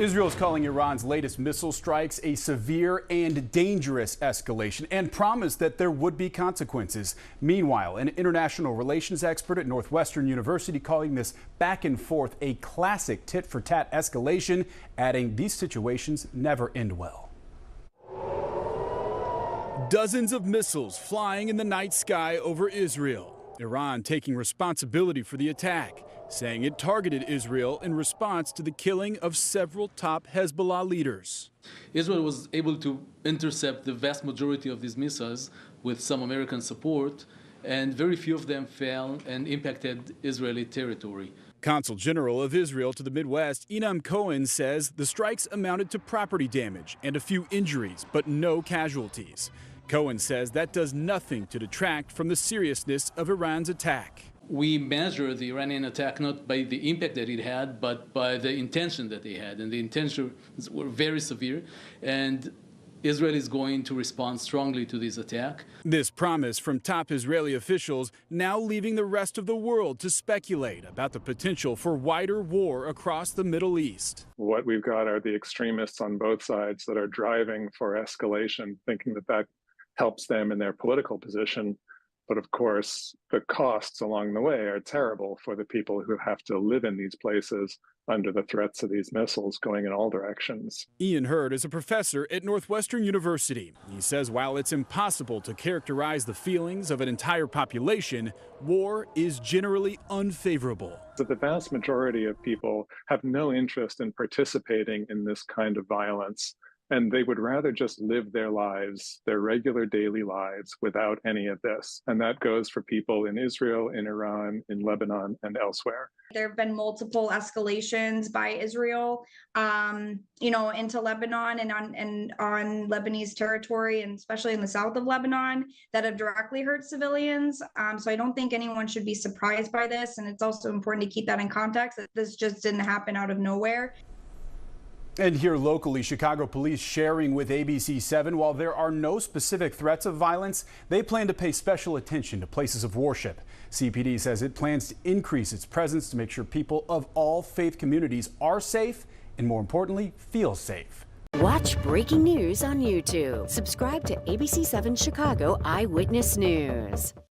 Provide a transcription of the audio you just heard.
Israel is calling Iran's latest missile strikes a severe and dangerous escalation and promised that there would be consequences. Meanwhile, an international relations expert at Northwestern University calling this back and forth a classic tit-for-tat escalation, adding these situations never end well. Dozens of missiles flying in the night sky over Israel. Iran taking responsibility for the attack, saying it targeted Israel in response to the killing of several top Hezbollah leaders. Israel was able to intercept the vast majority of these missiles with some American support, and very few of them fell and impacted Israeli territory. Consul General of Israel to the Midwest, Inam Cohen, says the strikes amounted to property damage and a few injuries, but no casualties. Cohen says that does nothing to detract from the seriousness of Iran's attack. We measure the Iranian attack not by the impact that it had, but by the intention that they had. And the intentions were very severe. And Israel is going to respond strongly to this attack. This promise from top Israeli officials now leaving the rest of the world to speculate about the potential for wider war across the Middle East. What we've got are the extremists on both sides that are driving for escalation, thinking that that helps them in their political position. But of course, the costs along the way are terrible for the people who have to live in these places under the threats of these missiles going in all directions. Ian Hurd is a professor at Northwestern University. He says while it's impossible to characterize the feelings of an entire population, war is generally unfavorable. But the vast majority of people have no interest in participating in this kind of violence. And they would rather just live their lives, their regular daily lives, without any of this. And that goes for people in Israel, in Iran, in Lebanon, and elsewhere. There have been multiple escalations by Israel, into Lebanon and on Lebanese territory, and especially in the south of Lebanon, that have directly hurt civilians. So I don't think anyone should be surprised by this. And it's also important to keep that in context, that this just didn't happen out of nowhere. And here locally, Chicago police sharing with ABC7, while there are no specific threats of violence, they plan to pay special attention to places of worship. CPD says it plans to increase its presence to make sure people of all faith communities are safe and, more importantly, feel safe. Watch breaking news on YouTube. Subscribe to ABC7 Chicago Eyewitness News.